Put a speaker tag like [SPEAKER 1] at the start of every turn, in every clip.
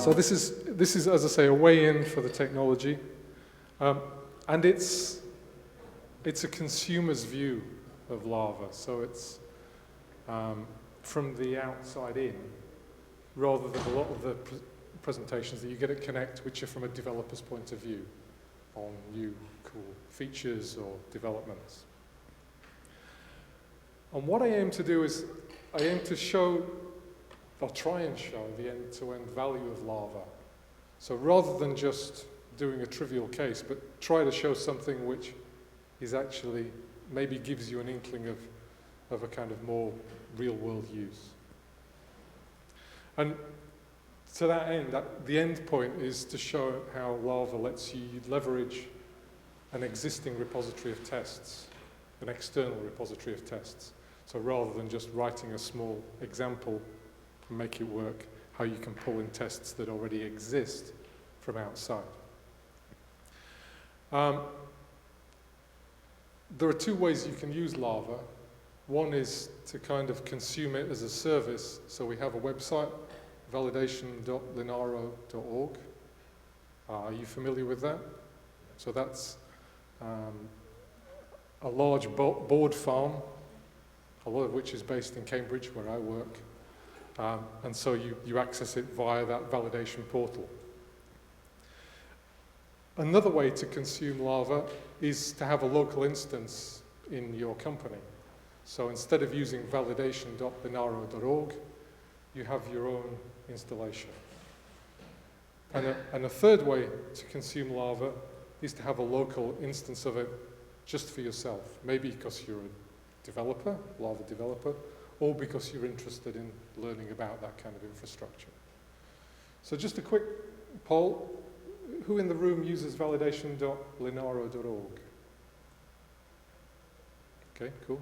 [SPEAKER 1] So this is, as I say, a way in for the technology, and it's a consumer's view of Lava. So it's from the outside in, rather than a lot of the presentations that you get at Connect, which are from a developer's point of view on new cool features or developments. And what I aim to do is, I aim to show, or try and show, the end-to-end value of Lava. So rather than just doing a trivial case, but try to show something which is actually, maybe gives you an inkling of a kind of more real-world use. And to that end, the end point is to show how Lava lets you leverage an existing repository of tests, an external repository of tests. So rather than just writing a small example and make it work, how you can pull in tests that already exist from outside. There are two ways you can use Lava. One is to kind of consume it as a service. So we have a website, validation.linaro.org. Are you familiar with that? So that's a large board farm, a lot of which is based in Cambridge, where I work. And so you access it via that validation portal. Another way to consume Lava is to have a local instance in your company. So instead of using validation.linaro.org, you have your own installation. And a third way to consume Lava is to have a local instance of it just for yourself. Maybe because you're a developer, Lava developer, or because you're interested in learning about that kind of infrastructure. So just a quick poll. Who in the room uses validation.linaro.org? Okay, cool.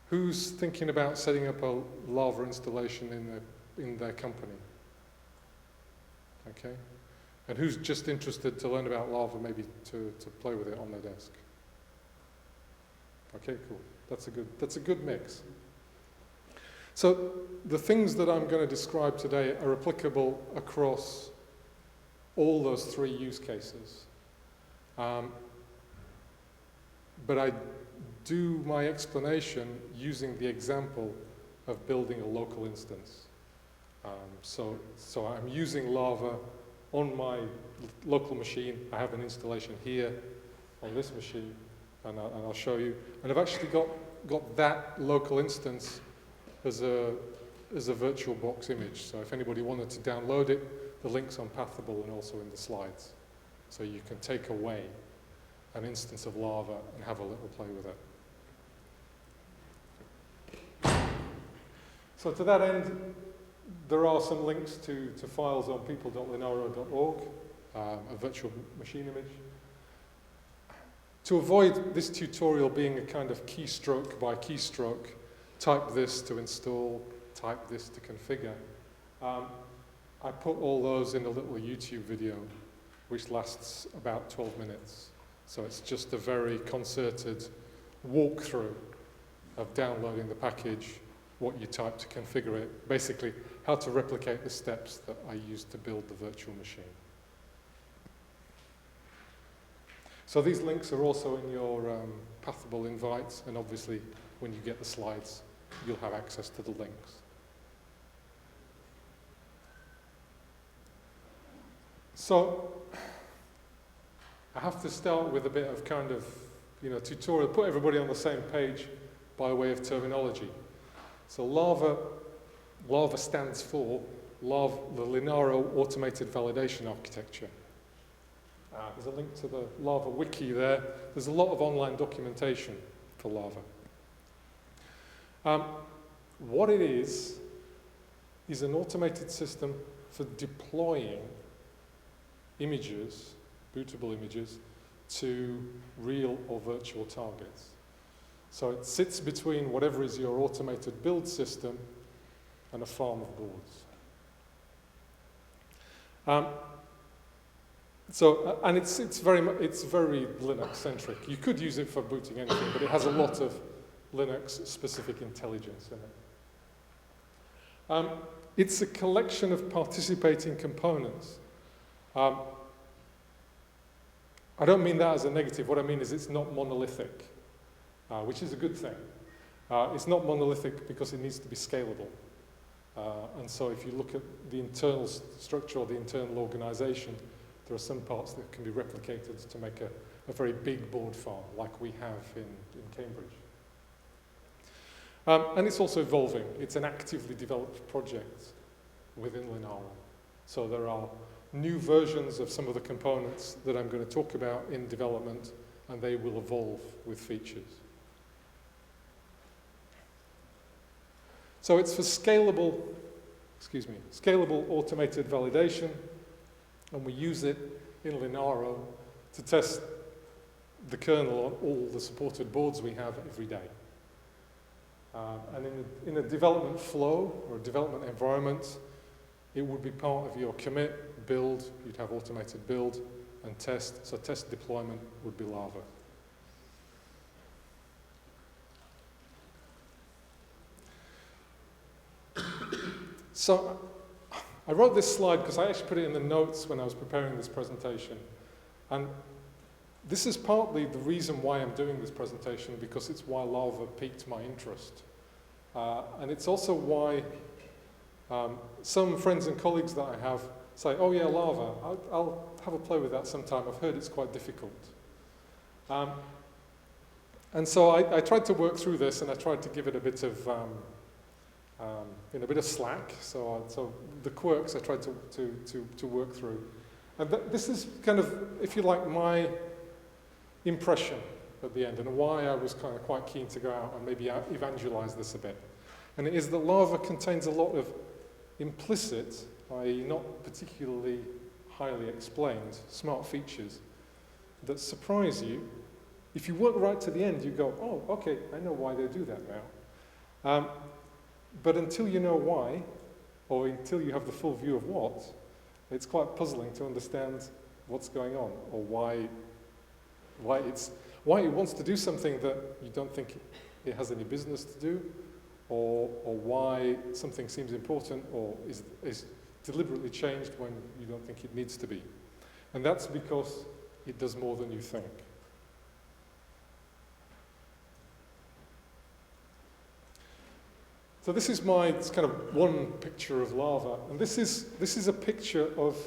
[SPEAKER 1] Who's thinking about setting up a Lava installation in their company? Okay. And who's just interested to learn about Lava, maybe to play with it on their desk? Okay, cool. That's a good mix. So the things that I'm going to describe today are applicable across all those three use cases. But I do my explanation using the example of building a local instance. So I'm using Lava on my local machine. I have an installation here on this machine, and I'll show you. And I've actually got that local instance as a VirtualBox image. So if anybody wanted to download it, the link's on Pathable and also in the slides. So you can take away an instance of Lava and have a little play with it. So to that end, there are some links to files on people.linaro.org, a virtual machine image. To avoid this tutorial being a kind of keystroke by keystroke, type this to install, type this to configure, I put all those in a little YouTube video, which lasts about 12 minutes. So it's just a very concerted walkthrough of downloading the package, what you type to configure it, basically how to replicate the steps that I used to build the virtual machine. So these links are also in your Pathable invites, and obviously when you get the slides, you'll have access to the links. So I have to start with a bit of kind of, tutorial, put everybody on the same page by way of terminology. So Lava stands for the Linaro Automated Validation Architecture. There's a link to the Lava wiki there. There's a lot of online documentation for Lava. What it is an automated system for deploying images, bootable images, to real or virtual targets. So it sits between whatever is your automated build system and a farm of boards. And it's very Linux-centric. You could use it for booting anything, but it has a lot of Linux-specific intelligence in it. it's a collection of participating components. I don't mean that as a negative. What I mean is it's not monolithic, which is a good thing. It's not monolithic because it needs to be scalable. And so if you look at the internal structure or the internal organization, there are some parts that can be replicated to make a very big board farm like we have in Cambridge. And it's also evolving. It's an actively developed project within Linaro. So there are new versions of some of the components that I'm going to talk about in development, and they will evolve with features. So it's for scalable automated validation, and we use it in Linaro to test the kernel on all the supported boards we have every day. And in a development flow or a development environment, it would be part of your commit, build, you'd have automated build, and test. So test deployment would be Lava. So I wrote this slide because I actually put it in the notes when I was preparing this presentation. And this is partly the reason why I'm doing this presentation, because it's why Lava piqued my interest. And it's also why some friends and colleagues that I have say, oh yeah, Lava, I'll have a play with that sometime. I've heard it's quite difficult. And so I tried to work through this, and I tried to give it a bit of a bit of slack. So the quirks I tried to work through. And this is kind of, if you like, my impression at the end, and why I was kind of quite keen to go out and maybe evangelize this a bit. And it is that Lava contains a lot of implicit, i.e. not particularly highly explained, smart features that surprise you. If you work right to the end, you go, oh, okay, I know why they do that now. But until you know why, or until you have the full view of what, it's quite puzzling to understand what's going on, or why it wants to do something that you don't think it has any business to do, or why something seems important or is deliberately changed when you don't think it needs to be. And that's because it does more than you think. So this is it's kind of one picture of Lava, and this is a picture of,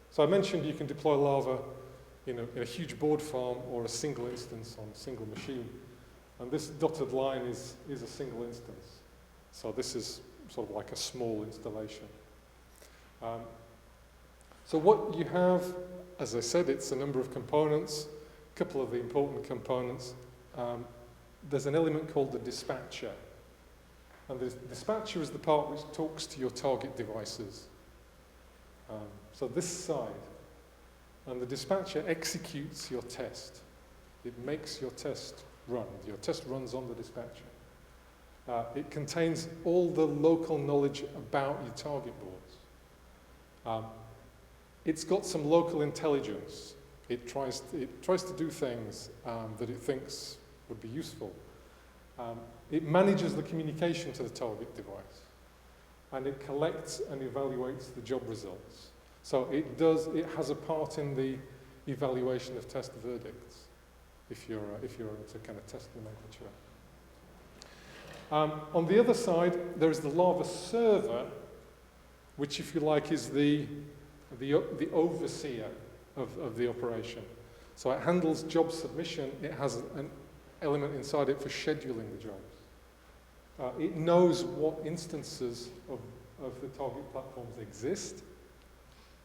[SPEAKER 1] so I mentioned you can deploy Lava in a huge board farm or a single instance on a single machine. And this dotted line is a single instance. So this is sort of like a small installation. So what you have, as I said, it's a number of components, a couple of the important components. There's an element called the dispatcher. And the dispatcher is the part which talks to your target devices. So this side. And the dispatcher executes your test. It makes your test run. Your test runs on the dispatcher. It contains all the local knowledge about your target boards. It's got some local intelligence. It tries to do things that it thinks would be useful. It manages the communication to the target device. And it collects and evaluates the job results. So it has a part in the evaluation of test verdicts, if you're into kind of test nomenclature. On the other side, there is the Lava server, which, if you like, is the overseer of the operation. So it handles job submission. It has an element inside it for scheduling the jobs. It knows what instances of the target platforms exist.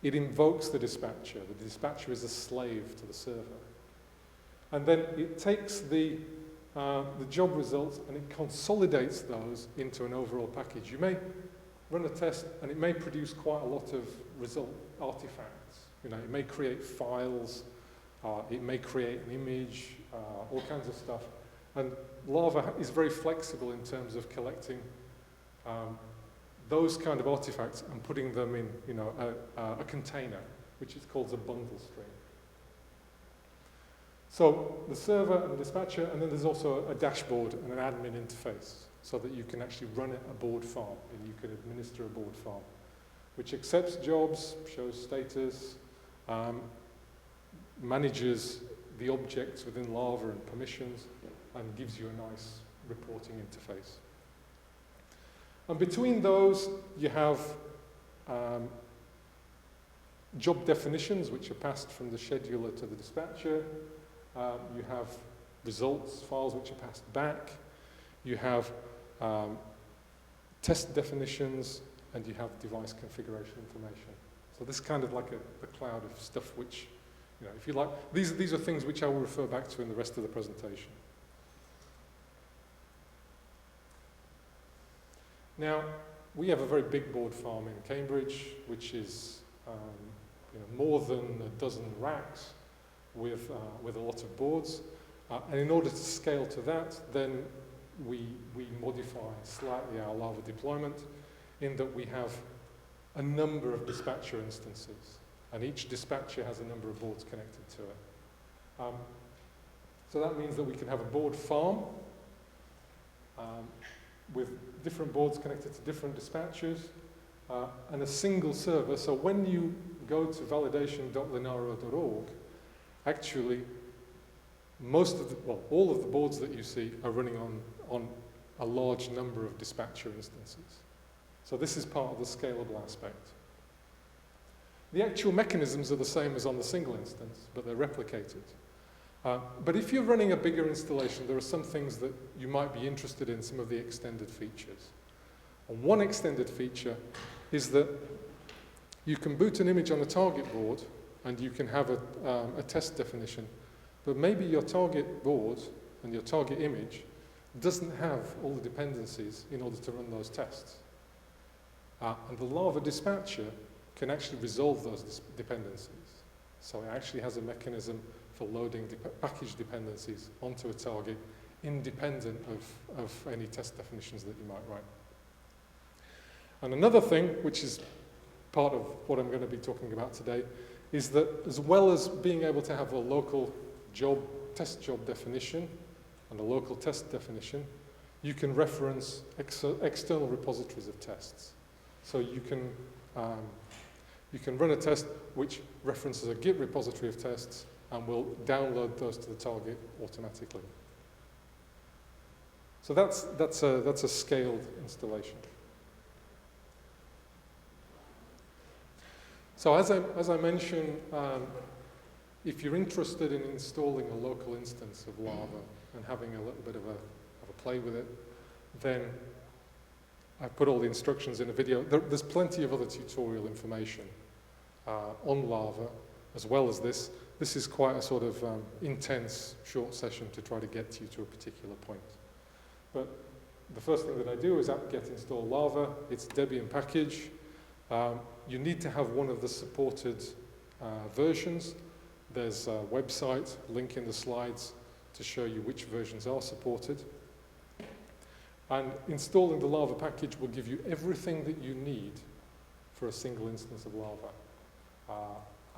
[SPEAKER 1] It invokes the dispatcher. The dispatcher is a slave to the server. And then it takes the job results and it consolidates those into an overall package. You may run a test and it may produce quite a lot of result artifacts. It may create files, it may create an image, all kinds of stuff. And Lava is very flexible in terms of collecting those kind of artifacts and putting them in a container, which is called a bundle stream. So the server and the dispatcher, and then there's also a dashboard and an admin interface so that you can actually run a board farm and you can administer a board farm, which accepts jobs, shows status, manages the objects within Lava and permissions, and gives you a nice reporting interface. And between those, you have job definitions, which are passed from the scheduler to the dispatcher. You have results files, which are passed back. You have test definitions, and you have device configuration information. So this is kind of like a cloud of stuff which, you know, if you like, these are things which I will refer back to in the rest of the presentation. Now, we have a very big board farm in Cambridge, which is more than a dozen racks with a lot of boards. And in order to scale to that, then we modify slightly our Lava deployment in that we have a number of dispatcher instances, and each dispatcher has a number of boards connected to it. So that means that we can have a board farm with different boards connected to different dispatchers and a single server. So when you go to validation.linaro.org, actually all of the boards that you see are running on a large number of dispatcher instances. So this is part of the scalable aspect. The actual mechanisms are the same as on the single instance, but they're replicated. But if you're running a bigger installation, there are some things that you might be interested in, some of the extended features. And one extended feature is that you can boot an image on a target board and you can have a test definition, but maybe your target board and your target image doesn't have all the dependencies in order to run those tests. And the Lava dispatcher can actually resolve those dependencies. So it actually has a mechanism for loading package dependencies onto a target independent of any test definitions that you might write. And another thing, which is part of what I'm going to be talking about today, is that as well as being able to have a local test job definition and a local test definition, you can reference external repositories of tests. So you can run a test which references a Git repository of tests and will download those to the target automatically. So that's a scaled installation. So as I mentioned, if you're interested in installing a local instance of Lava and having a little bit of a play with it, then I've put all the instructions in a video. There's plenty of other tutorial information on Lava, as well as this. This is quite a sort of intense short session to try to get you to a particular point. But the first thing that I do is apt-get install Lava. It's a Debian package. You need to have one of the supported versions. There's a website, link in the slides, to show you which versions are supported. And installing the Lava package will give you everything that you need for a single instance of Lava.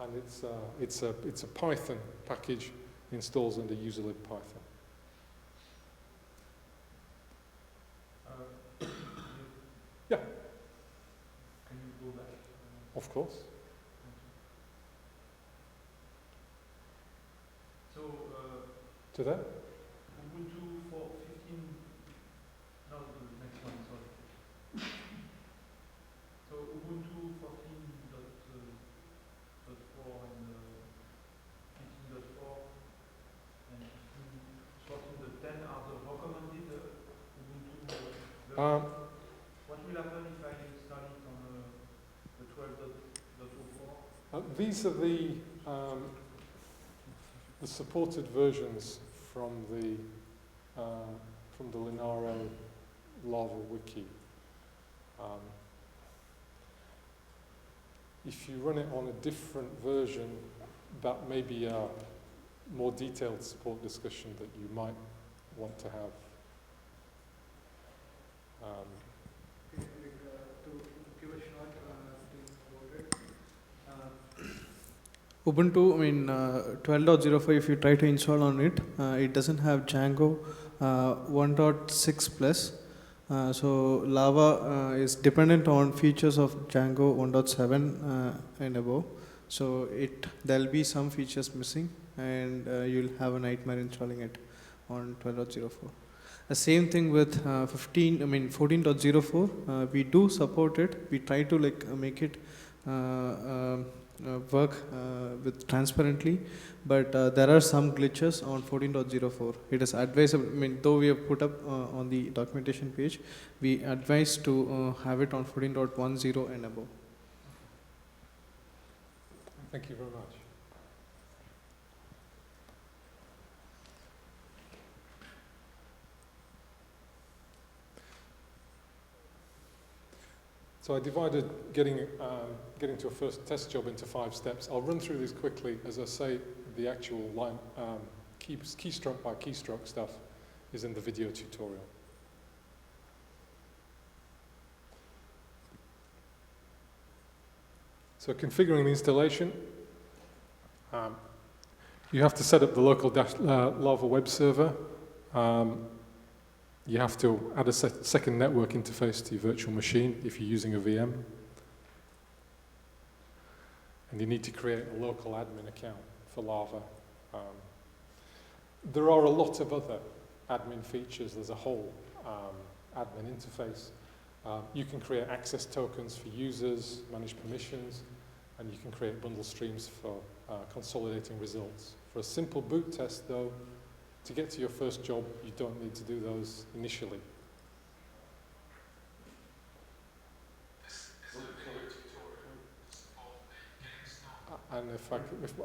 [SPEAKER 1] And it's a Python package, installs under userlib Python. Yeah.
[SPEAKER 2] Can you go back?
[SPEAKER 1] Of course.
[SPEAKER 2] So
[SPEAKER 1] To that?
[SPEAKER 2] Ubuntu for 15. No, the next one. Sorry. So Ubuntu 14.4 and 15.4 and 14.10 are the recommended Ubuntu versions. What will happen if I install it on the 12.04?
[SPEAKER 1] These are the supported versions from the Linaro Lava wiki. If you run it on a different version, that may be a more detailed support discussion that you might want to have.
[SPEAKER 3] To give a short thing about it. Ubuntu, 12.05, if you try to install on it, it doesn't have Django 1.6 plus. So Lava is dependent on features of Django 1.7 and above. So there'll be some features missing, and you'll have a nightmare installing it on 12.04. The same thing with 14.04. We do support it. We try to make it work with transparently, but there are some glitches on 14.04. It is advisable. Though we have put up on the documentation page, we advise to have it on 14.10 and above.
[SPEAKER 1] Thank you very much. So I divided getting to a first test job into 5 steps. I'll run through these quickly. As I say, the actual line, keystroke by keystroke stuff is in the video tutorial. So configuring the installation, you have to set up the local Lava web server. You have to add a second network interface to your virtual machine if you're using a VM. And you need to create a local admin account for Lava. There are a lot of other admin features. There's a whole admin interface. You can create access tokens for users, manage permissions, and you can create bundle streams for consolidating results. For a simple boot test, though, to get to your first job, you don't need to do those initially. And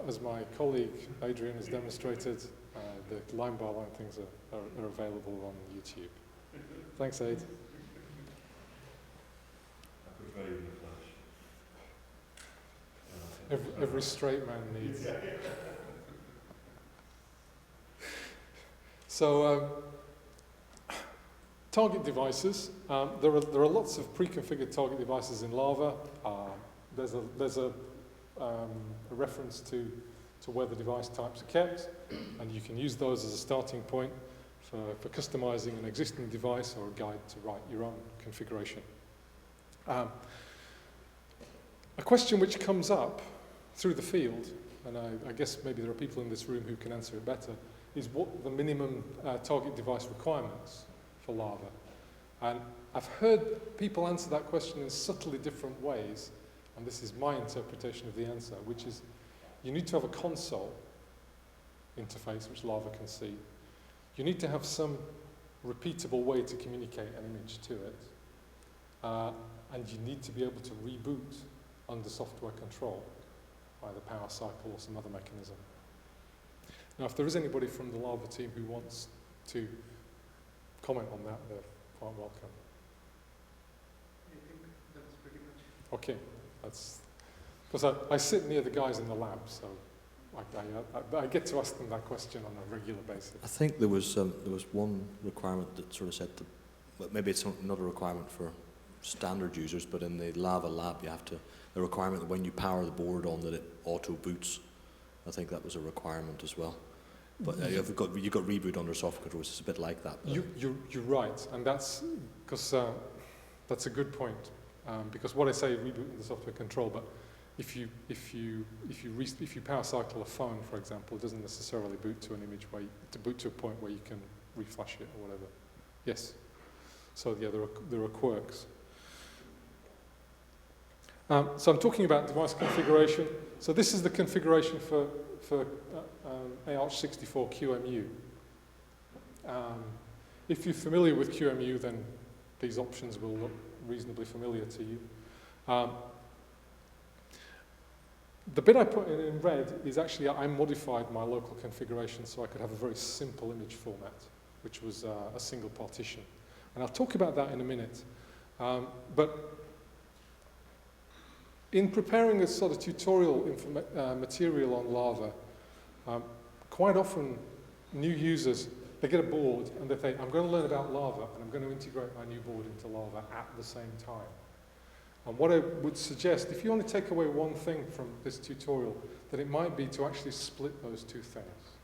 [SPEAKER 1] as my colleague Adrian has demonstrated, the line by line things are available on YouTube. Thanks, Aid. Every straight man needs. So, target devices. There are lots of pre-configured target devices in Lava. There's a reference to where the device types are kept, and you can use those as a starting point for customizing an existing device or a guide to write your own configuration. A question which comes up through the field, and I guess maybe there are people in this room who can answer it better, is what the minimum target device requirements for Lava. And I've heard people answer that question in subtly different ways, and this is my interpretation of the answer, which is you need to have a console interface which Lava can see. You need to have some repeatable way to communicate an image to it. And you need to be able to reboot under software control, either power cycle or some other mechanism. Now, if there is anybody from the Lava team who wants to comment on that, they're quite welcome.
[SPEAKER 3] I think that's pretty much.
[SPEAKER 1] Okay, that's because I sit near the guys in the lab, so I get to ask them that question on a regular basis.
[SPEAKER 4] I think there was one requirement that sort of said that, well, maybe it's not a requirement for standard users, but in the Lava lab you have to, a requirement that when you power the board on that it auto boots. I think that was a requirement as well. But you've got reboot under software control, which is a bit like that.
[SPEAKER 1] You're right, and that's because that's a good point. Because what I say reboot under software control, but if you power cycle a phone, for example, it doesn't necessarily boot to an image to boot to a point where you can reflash it or whatever. Yes. So yeah, there are quirks. So I'm talking about device configuration. So this is the configuration for AH64 QMU. If you're familiar with QMU, then these options will look reasonably familiar to you. The bit I put in red is actually I modified my local configuration so I could have a very simple image format, which was a single partition. And I'll talk about that in a minute. But in preparing a sort of tutorial material on Lava, quite often new users, they get a board and they think, I'm going to learn about Lava and I'm going to integrate my new board into Lava at the same time. And what I would suggest, if you want to take away one thing from this tutorial, that it might be to actually split those two things.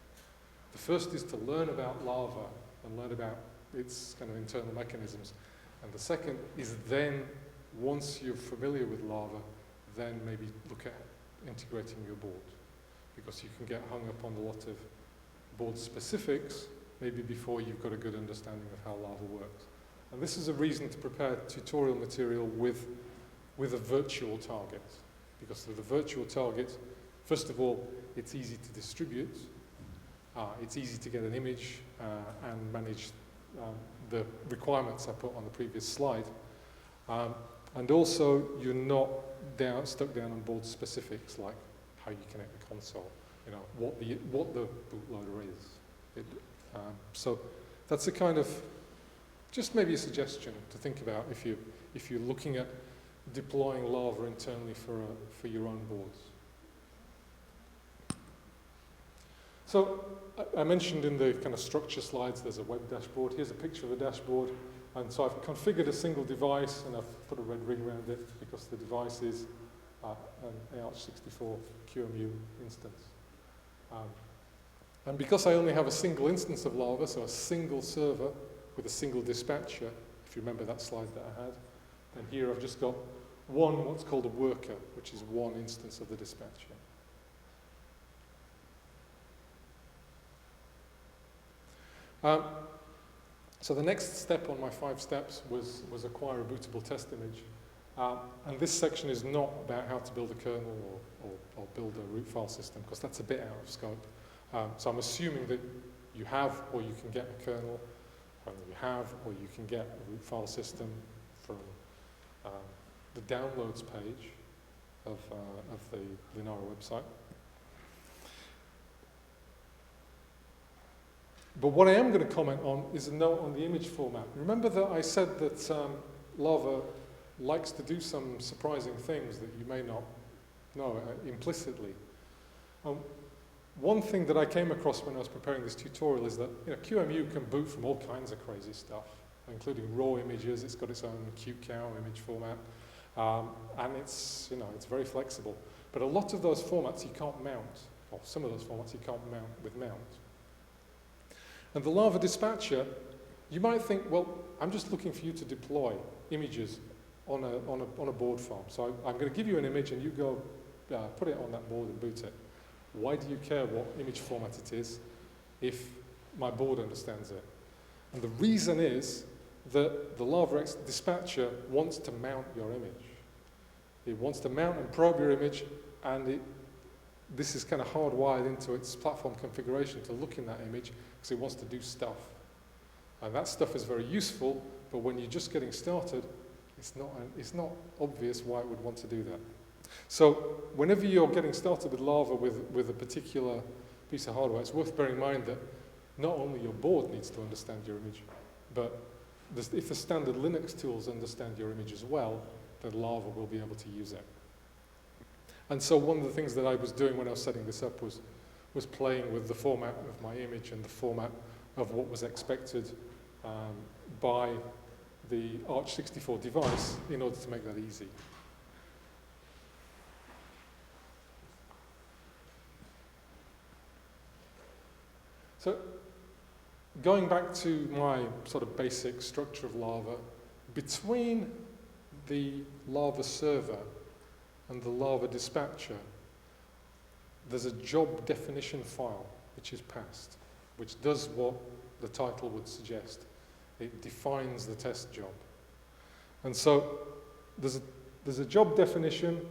[SPEAKER 1] The first is to learn about Lava and learn about its kind of internal mechanisms. And the second is then, once you're familiar with Lava, then maybe look at integrating your board, because you can get hung up on a lot of board specifics, maybe before you've got a good understanding of how Lava works. And this is a reason to prepare tutorial material with a virtual target, because with a virtual target, first of all, it's easy to distribute, it's easy to get an image and manage the requirements I put on the previous slide. And also, you're not stuck down on board specifics like how you connect the console, you know, what the bootloader is. So that's a kind of, just maybe a suggestion to think about if you're looking at deploying Lava internally for your own boards. So I mentioned in the kind of structure slides there's a web dashboard. Here's a picture of the dashboard. And so I've configured a single device and I've put a red ring around it because the device is an ARch64 qemu instance. And because I only have a single instance of Lava, so a single server with a single dispatcher, if you remember that slide that I had, then here I've just got one, what's called a worker, which is one instance of the dispatcher. So the next step on my 5 steps was acquire a bootable test image. And this section is not about how to build a kernel or build a root file system, because that's a bit out of scope. So I'm assuming that you have or you can get a kernel, and you have or you can get a root file system from the downloads page of the Linaro website. But what I am going to comment on is a note on the image format. Remember that I said that Lava likes to do some surprising things that you may not know implicitly. One thing that I came across when I was preparing this tutorial is that qemu can boot from all kinds of crazy stuff, including raw images. It's got its own qemu image format, and it's very flexible. But a lot of those formats you can't mount, or some of those formats you can't mount with mount. And the Lava dispatcher, you might think, well, I'm just looking for you to deploy images on a board farm. So I'm going to give you an image and you go put it on that board and boot it. Why do you care what image format it is if my board understands it? And the reason is that the Lava X dispatcher wants to mount your image. It wants to mount and probe your image, and this is kind of hardwired into its platform configuration to look in that image because it wants to do stuff. And that stuff is very useful, but when you're just getting started, it's not obvious why it would want to do that. So whenever you're getting started with Lava with a particular piece of hardware, it's worth bearing in mind that not only your board needs to understand your image, but if the standard Linux tools understand your image as well, then Lava will be able to use it. And so one of the things that I was doing when I was setting this up was playing with the format of my image and the format of what was expected by the ARch64 device in order to make that easy. So going back to my sort of basic structure of Lava, between the Lava server and the Lava dispatcher, there's a job definition file which is passed, which does what the title would suggest. It defines the test job. And so there's a job definition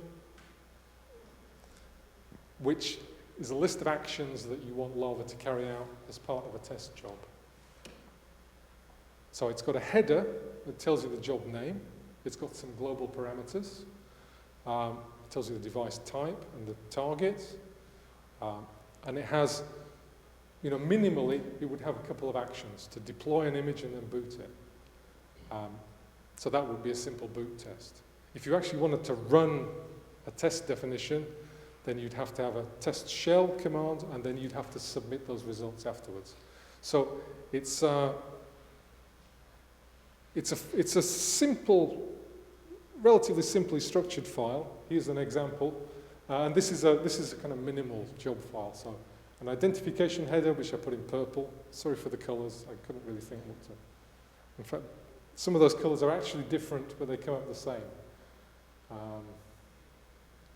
[SPEAKER 1] which is a list of actions that you want Lava to carry out as part of a test job. So it's got a header that tells you the job name. It's got some global parameters. It tells you the device type and the target. And it has, minimally, it would have a couple of actions to deploy an image and then boot it. So that would be a simple boot test. If you actually wanted to run a test definition, then you'd have to have a test shell command, and then you'd have to submit those results afterwards. So it's a simple, relatively simply structured file. Here's an example, and this is a kind of minimal job file. So an identification header, which I put in purple. Sorry for the colors. I couldn't really think what to. In fact, some of those colors are actually different, but they come out the same.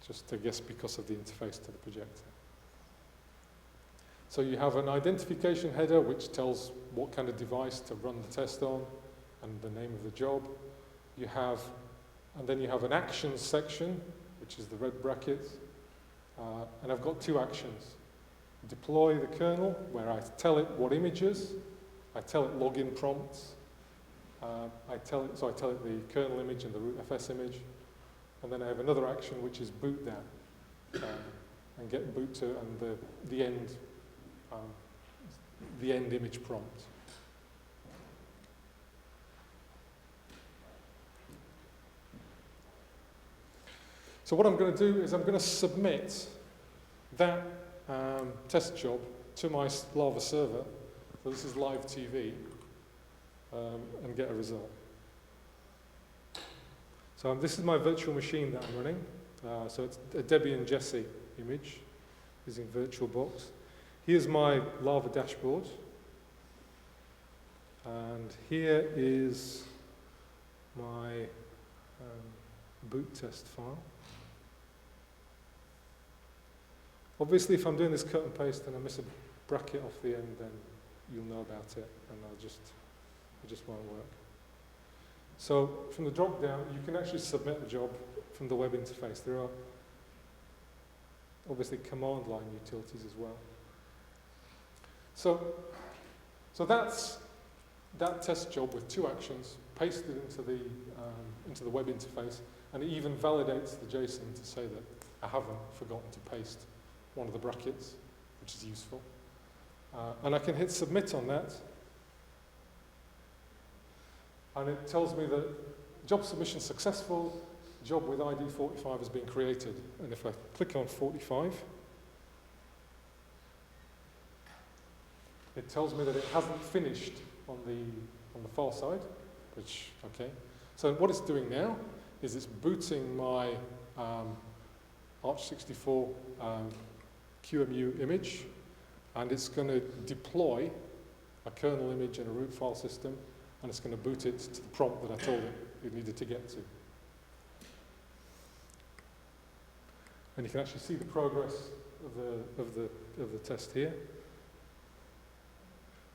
[SPEAKER 1] Just, I guess, because of the interface to the projector. So you have an identification header, which tells what kind of device to run the test on and the name of the job. And then you have an actions section, which is the red brackets. And I've got two actions. Deploy the kernel, where I tell it what images, I tell it login prompts, I tell it the kernel image and the rootfs image, and then I have another action which is boot down and get boot to and the end image prompt. So what I'm going to do is I'm going to submit that test job to my Lava server. So this is live TV, and get a result. So this is my virtual machine that I'm running. So it's a Debbie and Jesse image using VirtualBox. Here's my Lava dashboard. And here is my boot test file. Obviously, if I'm doing this cut and paste and I miss a bracket off the end, then you'll know about it, and it just won't work. So from the drop down, you can actually submit the job from the web interface. There are obviously command line utilities as well. So that's that test job with two actions pasted into the web interface, and it even validates the JSON to say that I haven't forgotten to paste one of the brackets, which is useful. And I can hit submit on that, and it tells me that job submission successful, job with ID 45 has been created. And if I click on 45, it tells me that it hasn't finished on the far side, which, okay. So what it's doing now is it's booting my Arch64 qemu image, and it's going to deploy a kernel image and a root file system, and it's going to boot it to the prompt that I told it needed to get to. And you can actually see the progress of the test here.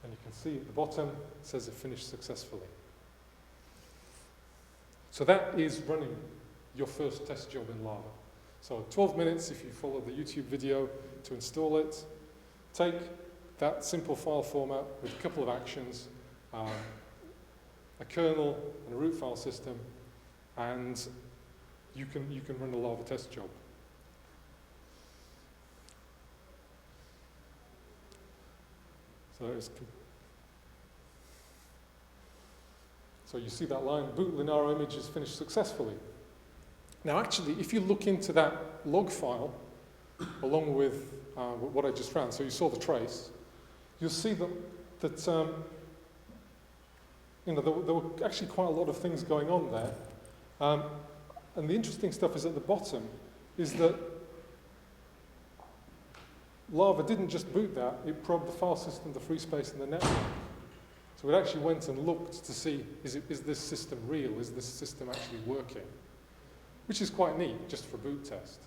[SPEAKER 1] And you can see at the bottom, it says it finished successfully. So that is running your first test job in Lava. So 12 minutes if you follow the YouTube video to install it. Take that simple file format with a couple of actions, a kernel and a root file system, and you can run a Lava test job. So you see that line, boot Linaro image is finished successfully. Now actually, if you look into that log file, along with what I just ran, so you saw the trace, you'll see that there were actually quite a lot of things going on there. And the interesting stuff is at the bottom, is that Lava didn't just boot that, it probed the file system, the free space, and the network. So it actually went and looked to see, is this system real? Is this system actually working? Which is quite neat, just for a boot test.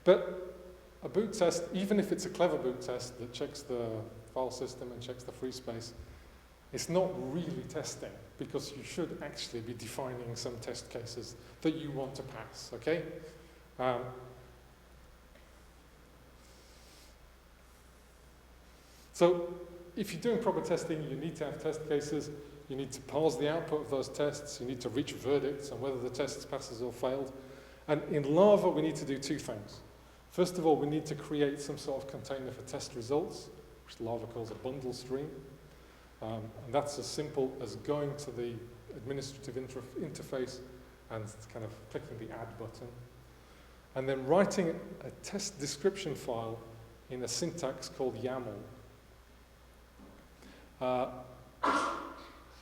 [SPEAKER 1] But a boot test, even if it's a clever boot test that checks the file system and checks the free space, it's not really testing, because you should actually be defining some test cases that you want to pass, okay? So if you're doing proper testing, you need to have test cases, you need to parse the output of those tests, you need to reach verdicts on whether the test passes or failed. And in Lava, we need to do two things. First of all, we need to create some sort of container for test results, which Lava calls a bundle stream. And that's as simple as going to the administrative interface and kind of clicking the add button. And then writing a test description file in a syntax called YAML.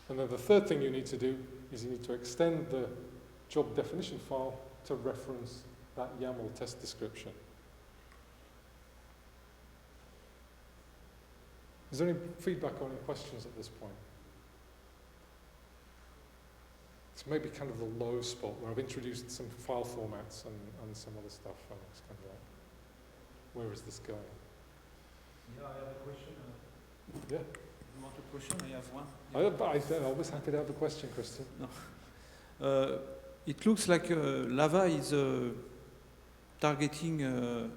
[SPEAKER 1] And then the third thing you need to do is you need to extend the job definition file to reference that YAML test description. Is there any feedback or any questions at this point? It's maybe kind of the low spot where I've introduced some file formats and some other stuff, and it's kind of like, where is this going?
[SPEAKER 2] Yeah, I have a question.
[SPEAKER 1] Yeah.
[SPEAKER 5] You want a question? I have one.
[SPEAKER 1] I'm always happy to have a question, Christian.
[SPEAKER 5] It looks like Lava is targeting a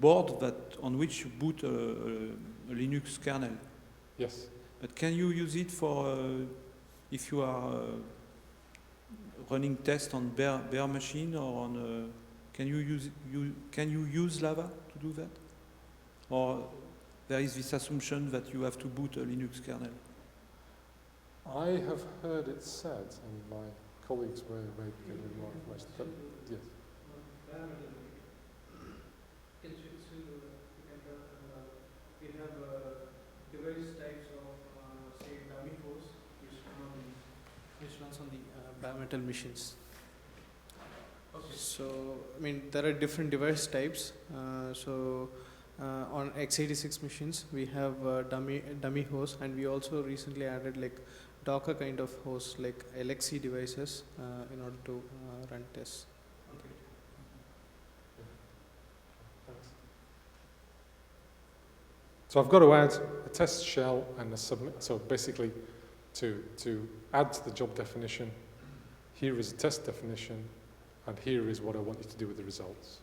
[SPEAKER 5] board on which you boot a Linux kernel.
[SPEAKER 1] Yes.
[SPEAKER 5] But can you use it for if you are running tests on bare machine or on? Can you use Lava to do that? Or there is this assumption that you have to boot a Linux kernel?
[SPEAKER 1] I have heard it said, and my colleagues may give me more information, but yes.
[SPEAKER 3] We have device types of, say, dummy host, which runs on the bare metal machines.
[SPEAKER 2] Okay.
[SPEAKER 3] So, I mean, there are different device types. On x86 machines, we have dummy hosts, and we also recently added like Docker kind of hosts, like LXC devices, in order to run tests.
[SPEAKER 1] Okay. Thanks. So I've got to add a test shell and a submit. So basically, to add to the job definition, here is a test definition, and here is what I want you to do with the results.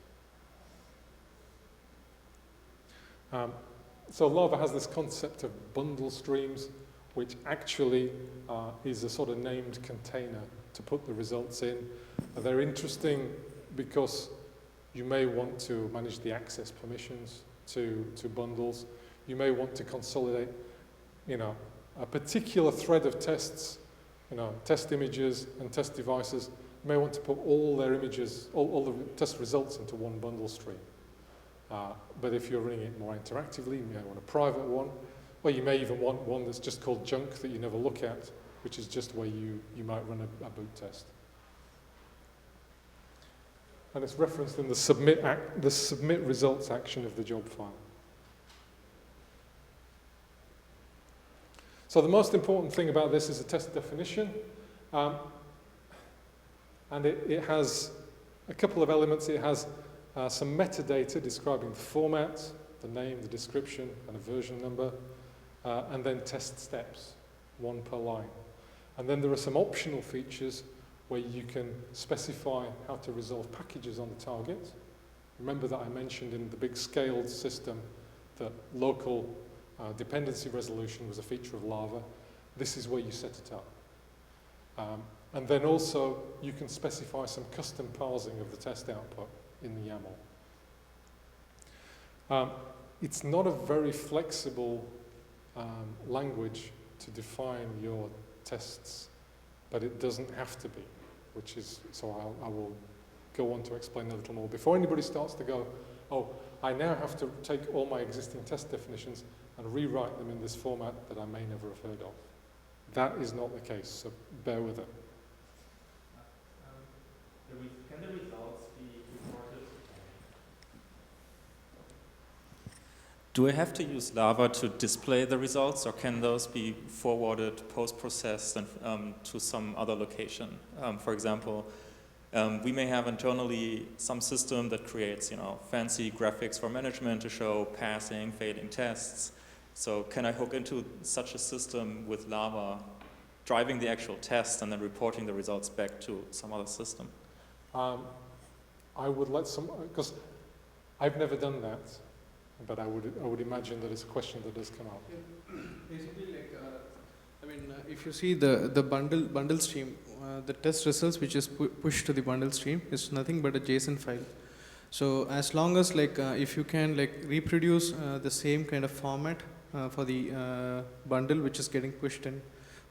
[SPEAKER 1] So Lava has this concept of bundle streams, which actually is a sort of named container to put the results in. They're interesting because you may want to manage the access permissions to bundles. You may want to consolidate, a particular thread of tests, test images and test devices. You may want to put all their images, all the test results into one bundle stream. But if you're running it more interactively, you may want a private one, or you may even want one that's just called junk that you never look at, which is just where you might run a boot test. And it's referenced in the submit results action of the job file. So the most important thing about this is a test definition. And it has a couple of elements. It has some metadata describing the format, the name, the description, and a version number, and then test steps, one per line. And then there are some optional features where you can specify how to resolve packages on the target. Remember that I mentioned in the big scaled system that local dependency resolution was a feature of Lava. This is where you set it up. And then also you can specify some custom parsing of the test output in the YAML. It's not a very flexible language to define your tests, but it doesn't have to be, so I will go on to explain a little more. Before anybody starts to go, oh, I now have to take all my existing test definitions and rewrite them in this format that I may never have heard of. That is not the case, so bear with it.
[SPEAKER 6] Can the results be reported? Do I have to use Lava to display the results, or can those be forwarded, post-processed, and to some other location? For example, we may have internally some system that creates, fancy graphics for management to show passing, failing tests. So can I hook into such a system with Lava, driving the actual test and then reporting the results back to some other system?
[SPEAKER 1] I would let because I've never done that, but I would imagine that it's a question that does come up.
[SPEAKER 3] Basically, if you see the bundle stream, the test results which is pushed to the bundle stream is nothing but a JSON file. So as long as if you can reproduce the same kind of format for the bundle which is getting pushed in.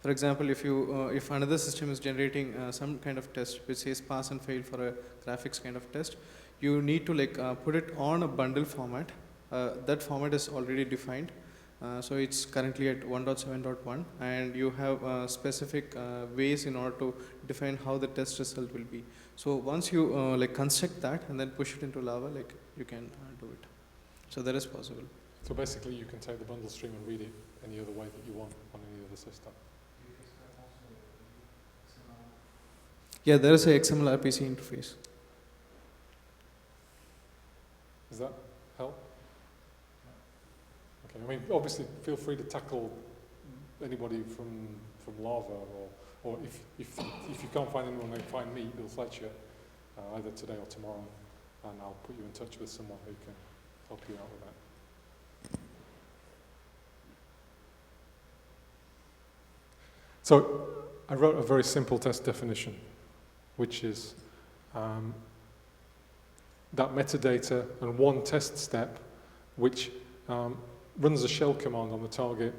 [SPEAKER 3] For example, if another system is generating some kind of test which says pass and fail for a graphics kind of test, you need to put it on a bundle format. That format is already defined. So it's currently at 1.7.1, and you have specific ways in order to define how the test result will be. So once you construct that and then push it into Lava, you can do it. So that is possible.
[SPEAKER 1] So basically you can take the bundle stream and read it any other way that you want on any other system.
[SPEAKER 3] Yeah, there is a XML RPC interface.
[SPEAKER 1] Does that help? Okay, I mean, obviously feel free to tackle anybody from Lava, or if you can't find anyone, then find me, Bill Fletcher, either today or tomorrow, and I'll put you in touch with someone who can help you out with that. So I wrote a very simple test definition, which is that metadata and one test step, which runs a shell command on the target,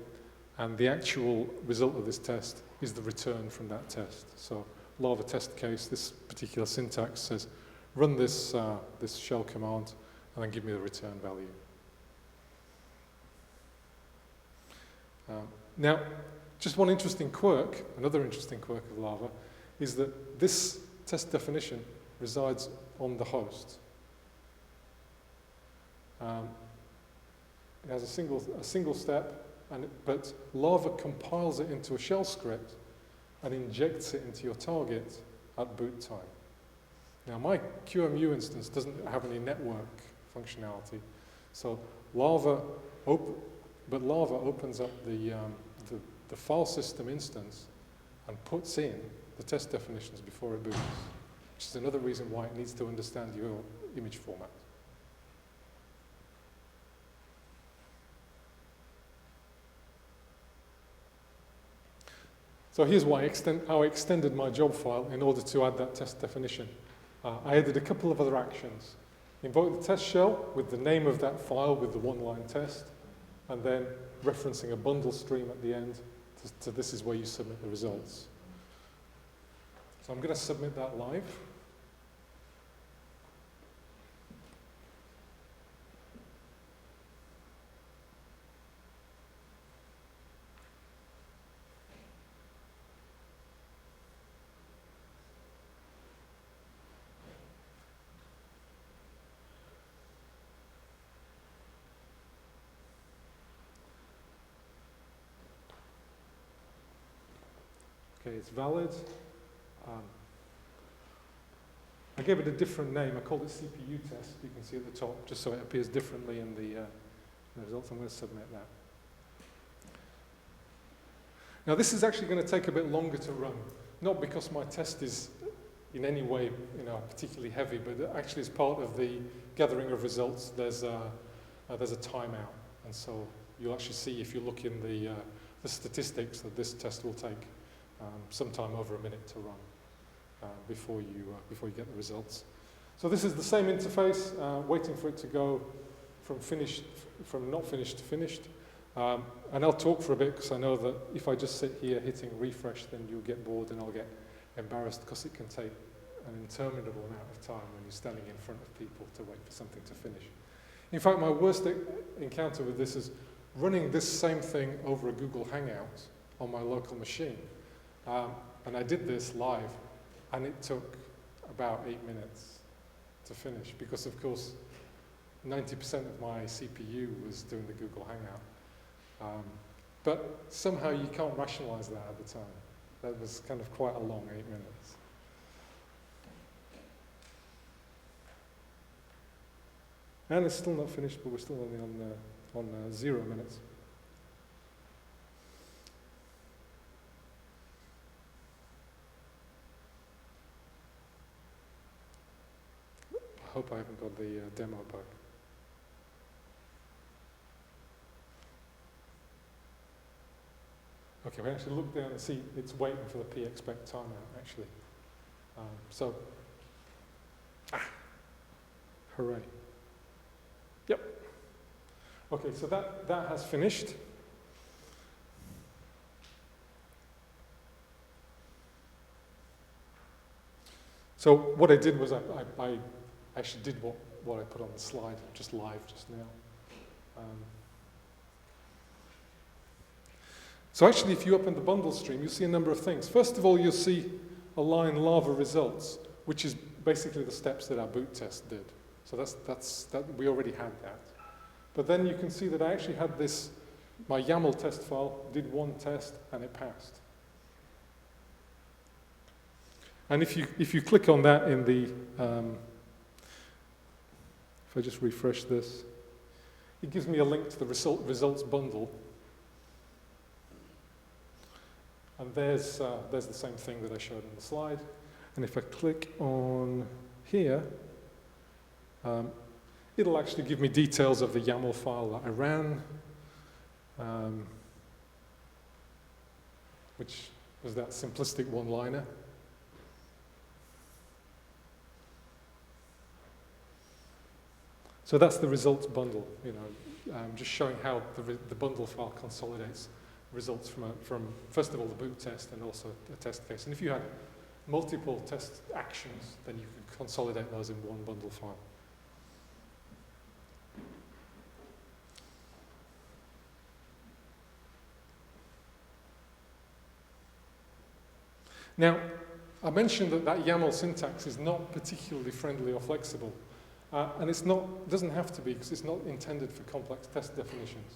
[SPEAKER 1] and the actual result of this test is the return from that test. So Lava test case, this particular syntax says, run this, this shell command, and then give me the return value. Now, just one interesting quirk, another interesting quirk of Lava, is that this test definition resides on the host. It has a single step, but Lava compiles it into a shell script and injects it into your target at boot time. Now, my qemu instance doesn't have any network functionality, so Lava opens up the file system instance and puts in the test definitions before it boots, which is another reason why it needs to understand your image format. So here's how I extended my job file in order to add that test definition. I added a couple of other actions. Invoke the test shell with the name of that file with the one-line test, and then referencing a bundle stream at the end. So this is where you submit the results. So I'm going to submit that live. Okay, it's valid. I gave it a different name. I called it CPU test. You can see at the top, just so it appears differently in the results. I'm going to submit that. Now, this is actually going to take a bit longer to run, not because my test is in any way, particularly heavy, but actually as part of the gathering of results, there's a timeout, and so you'll actually see if you look in the statistics that this test will take sometime over a minute to run before you get the results. So this is the same interface, waiting for it to go from not finished to finished. And I'll talk for a bit because I know that if I just sit here hitting refresh, then you'll get bored and I'll get embarrassed because it can take an interminable amount of time when you're standing in front of people to wait for something to finish. In fact, my worst encounter with this is running this same thing over a Google Hangout on my local machine. And I did this live, and it took about 8 minutes to finish because, of course, 90% of my CPU was doing the Google Hangout. But somehow you can't rationalize that at the time. That was kind of quite a long 8 minutes. And it's still not finished, but we're still only on 0 minutes. I hope I haven't got the demo bug. Okay, we actually look down and see it's waiting for the pexpect timeout, actually. Hooray. Yep. Okay, so that has finished. So what I did was I actually did what I put on the slide, just live just now. So actually, if you open the bundle stream, you'll see a number of things. First of all, you'll see a line Lava results, which is basically the steps that our boot test did. So we already had that. But then you can see that I actually had this, my YAML test file, did one test, and it passed. And if you click on that in the, if I just refresh this, it gives me a link to the results bundle. And there's the same thing that I showed on the slide. And if I click on here, it'll actually give me details of the YAML file that I ran, which was that simplistic one-liner. So that's the results bundle, just showing how the bundle file consolidates results from first of all, the boot test and also a test case. And if you had multiple test actions, then you could consolidate those in one bundle file. Now, I mentioned that YAML syntax is not particularly friendly or flexible. And doesn't have to be, because it's not intended for complex test definitions.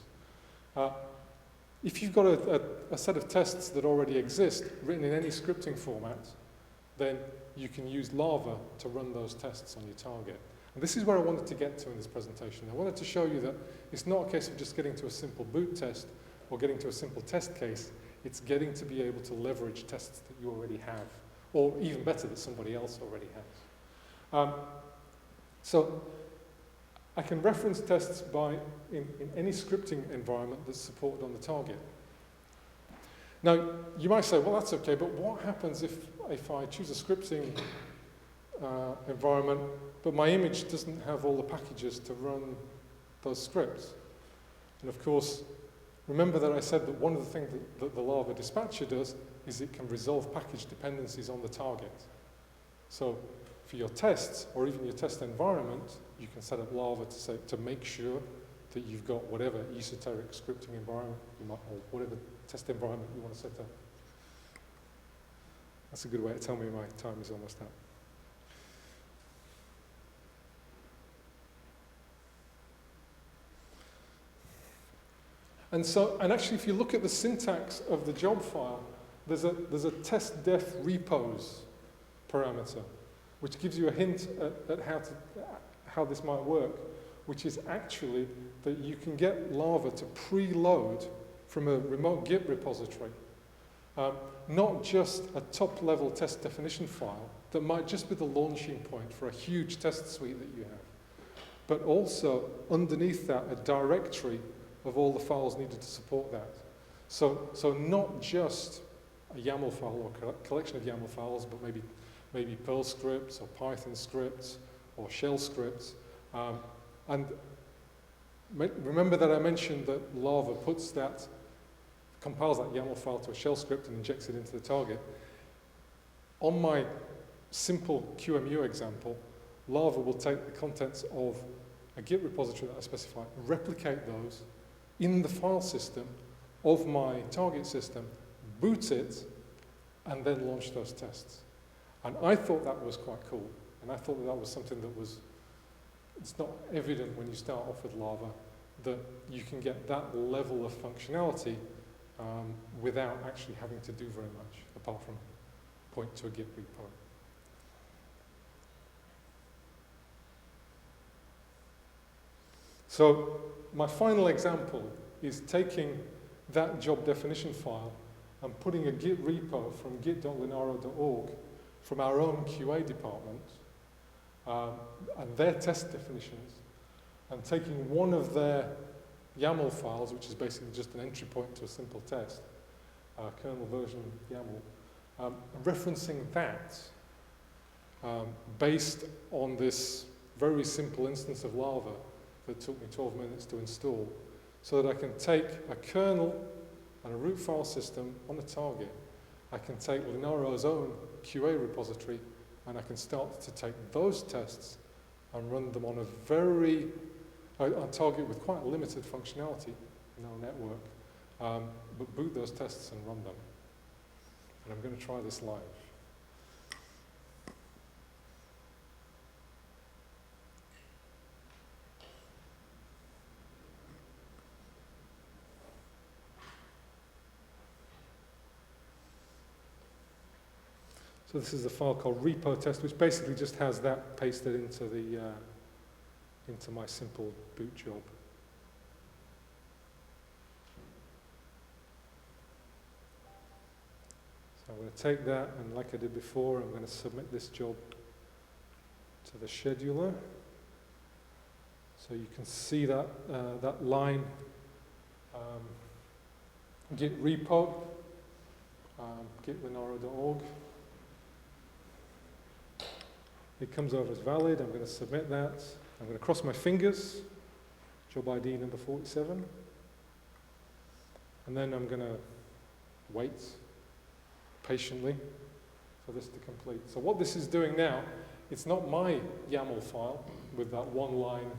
[SPEAKER 1] If you've got a set of tests that already exist, written in any scripting format, then you can use Lava to run those tests on your target. And this is where I wanted to get to in this presentation. I wanted to show you that it's not a case of just getting to a simple boot test or getting to a simple test case. It's getting to be able to leverage tests that you already have, or even better, that somebody else already has. So I can reference tests in any scripting environment that's supported on the target. Now, you might say, well, that's okay, but what happens if I choose a scripting environment, but my image doesn't have all the packages to run those scripts? And of course, remember that I said that one of the things that the Lava dispatcher does is it can resolve package dependencies on the target. So for your tests, or even your test environment, you can set up Lava to make sure that you've got whatever esoteric scripting environment or whatever test environment you want to set up. That's a good way to tell me my time is almost up. And actually, if you look at the syntax of the job file, there's a test def repos parameter, which gives you a hint at how this might work, which is actually that you can get Lava to preload from a remote Git repository, not just a top-level test definition file that might just be the launching point for a huge test suite that you have, but also underneath that a directory of all the files needed to support that. So not just a YAML file or a collection of YAML files, but maybe Perl scripts or Python scripts or shell scripts. And remember that I mentioned that Lava compiles that YAML file to a shell script and injects it into the target. On my simple qemu example, Lava will take the contents of a Git repository that I specify, replicate those in the file system of my target system, boot it, and then launch those tests. And I thought that was quite cool. And I thought that was something that it's not evident when you start off with Lava, that you can get that level of functionality without actually having to do very much, apart from point to a Git repo. So my final example is taking that job definition file and putting a Git repo from git.linaro.org from our own QA department and their test definitions, and taking one of their YAML files, which is basically just an entry point to a simple test, kernel version YAML, referencing that based on this very simple instance of Lava that took me 12 minutes to install, so that I can take a kernel and a root file system on a target. I can take Linaro's own QA repository, and I can start to take those tests and run them on a target with quite limited functionality in our network, but boot those tests and run them. And I'm going to try this live. So this is a file called repo test, which basically just has that pasted into the into my simple boot job. So I'm going to take that, and like I did before, I'm going to submit this job to the scheduler. So you can see that that line, git repo, git linaro.org. It comes over as valid. I'm going to submit that. I'm going to cross my fingers, job ID number 47. And then I'm going to wait patiently for this to complete. So what this is doing now, it's not my YAML file with that one line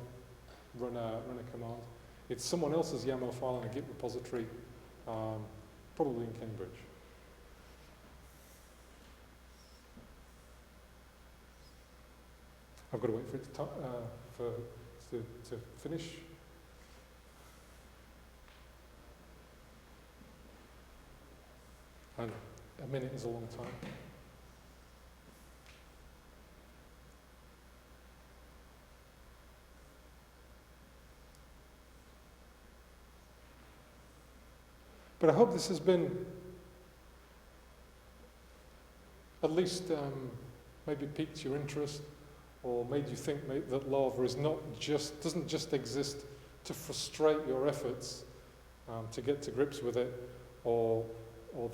[SPEAKER 1] run a command. It's someone else's YAML file in a Git repository, probably in Cambridge. I've got to wait for it to finish. And a minute is a long time. But I hope this has been at least maybe piqued your interest, or made you think that Lava is doesn't just exist to frustrate your efforts to get to grips with it, or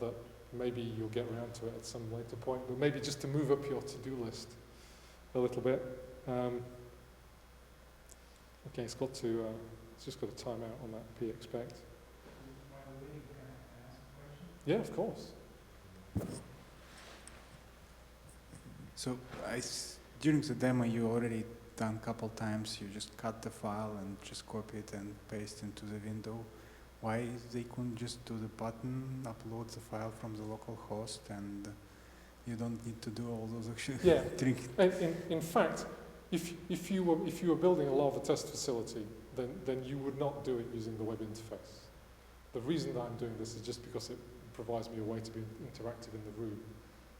[SPEAKER 1] that maybe you'll get around to it at some later point, but maybe just to move up your to-do list a little bit. Okay, it's just got a timeout on that p-expect. Yeah, of course.
[SPEAKER 7] So during the demo, you already done a couple times. You just cut the file and just copy it and paste into the window. Why they couldn't just do the button, upload the file from the local host, and you don't need to do all those actually?
[SPEAKER 1] Yeah. In fact, if you were building a Lava test facility, then you would not do it using the web interface. The reason that I'm doing this is just because it provides me a way to be interactive in the room,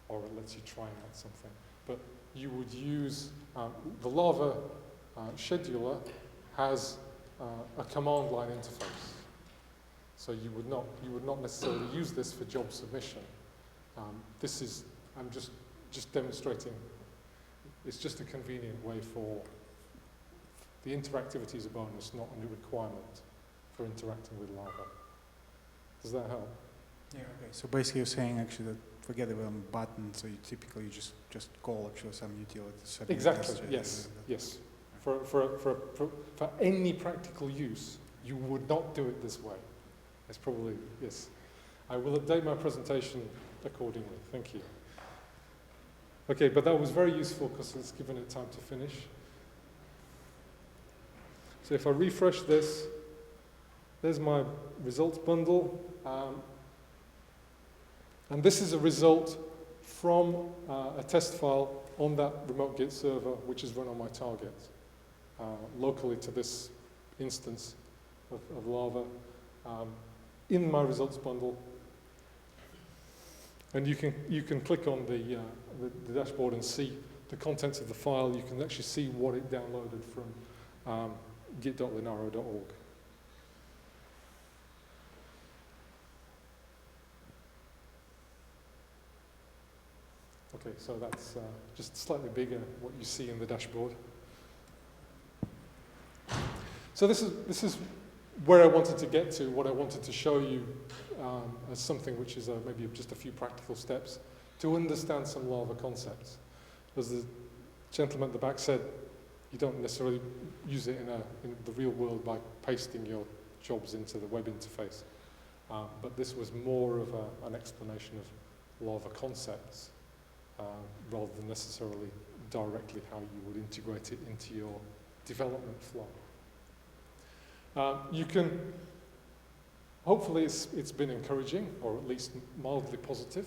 [SPEAKER 1] or it lets you try out something. But you would use the Lava scheduler has a command line interface. So you would not necessarily use this for job submission. I'm just demonstrating. It's just a convenient way for the interactivity is a bonus, not a new requirement for interacting with Lava. Does that help?
[SPEAKER 7] Yeah. Okay. So basically, you're saying actually that forget about the button. So you typically just call actually some utility.
[SPEAKER 1] Exactly. Yes. Yes. For any practical use, you would not do it this way. It's probably yes. I will update my presentation accordingly. Thank you. Okay, but that was very useful because it's given it time to finish. So if I refresh this, there's my results bundle. And this is a result from a test file on that remote Git server, which is run on my target, locally to this instance of Lava, in my results bundle. And you can click on the dashboard and see the contents of the file. You can actually see what it downloaded from git.linaro.org. Okay, so that's just slightly bigger what you see in the dashboard. So this is where I wanted to get to, what I wanted to show you as something which is maybe just a few practical steps to understand some Lava concepts. As the gentleman at the back said, you don't necessarily use it in the real world by pasting your jobs into the web interface. But this was more of an explanation of Lava concepts rather than necessarily directly how you would integrate it into your development flow. You can, hopefully it's been encouraging, or at least mildly positive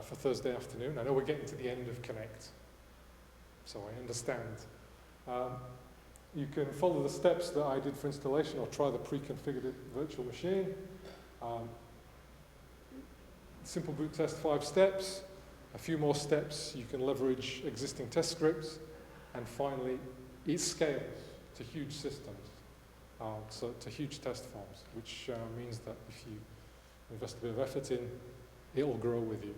[SPEAKER 1] for Thursday afternoon. I know we're getting to the end of Connect, so I understand. You can follow the steps that I did for installation, or try the pre-configured virtual machine. Simple boot test, 5 steps. a few more steps, you can leverage existing test scripts, and finally, it scales to huge systems, so to huge test farms, which means that if you invest a bit of effort in, it'll grow with you.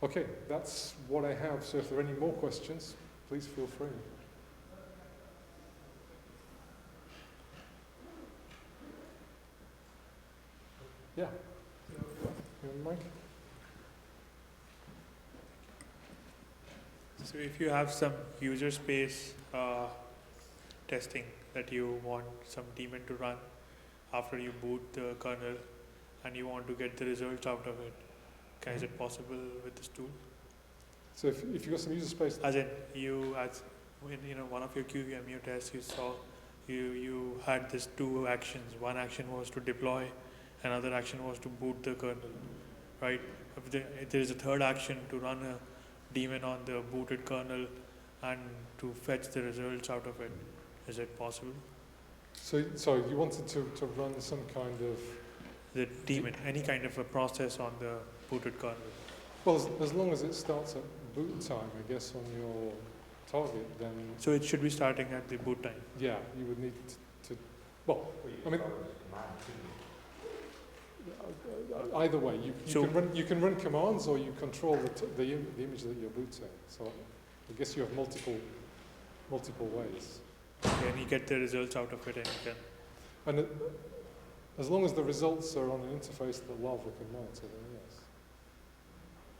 [SPEAKER 1] Okay, that's what I have. So if there are any more questions, please feel free. Yeah. Mike?
[SPEAKER 8] So if you have some user space testing that you want some daemon to run after you boot the kernel and you want to get the results out of it, is it possible with this tool?
[SPEAKER 1] So if you've got some user space...
[SPEAKER 8] As in, when one of your qemu tests, you saw you had these two actions. One action was to deploy, another action was to boot the kernel, right? If there is a third action to run a daemon on the booted kernel and to fetch the results out of it, is it possible?
[SPEAKER 1] So you wanted to run some kind of...
[SPEAKER 8] The daemon, any kind of a process on the booted kernel.
[SPEAKER 1] Well, as long as it starts at boot time, I guess, on your target, then...
[SPEAKER 8] So it should be starting at the boot time?
[SPEAKER 1] Yeah, you would need to well, I mean... Either way, you can run commands or you control the image that you're booting. So I guess you have multiple ways.
[SPEAKER 8] Okay, and you get the results out of it and you can...
[SPEAKER 1] And as long as the results are on an interface that Lava can monitor, then yes.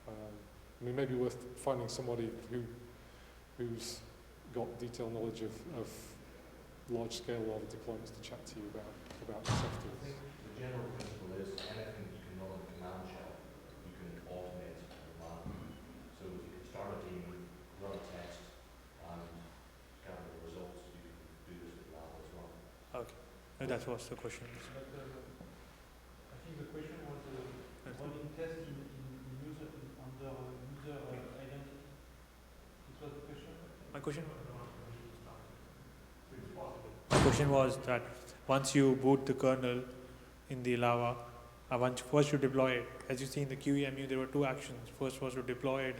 [SPEAKER 1] I mean, maybe worth finding somebody who's got detailed knowledge of large-scale Lava deployments to chat to you about this afterwards.
[SPEAKER 4] I think the general principle is anything that you can run on the command shell, you can automate manually. So if you can start a daemon, run a test, and gather the results, you can do this with Lava as well.
[SPEAKER 8] Okay, that was the question.
[SPEAKER 2] But I think the question was running tests under user identity. This was the question?
[SPEAKER 8] My question was that once you boot the kernel in the Lava, first you deploy it. As you see in the qemu, there were two actions. First was to deploy it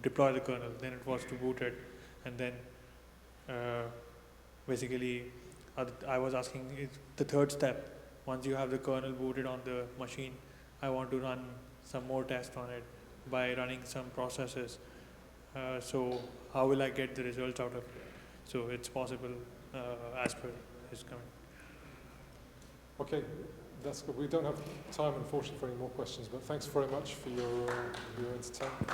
[SPEAKER 8] deploy the kernel. Then it was to boot it, and then basically I was asking the third step. Once you have the kernel booted on the machine, I want to run some more tests on it by running some processes. So how will I get the results out of it? So it's possible as per his comment.
[SPEAKER 1] Okay, that's good. We don't have time, unfortunately, for any more questions, but thanks very much for your entertainment.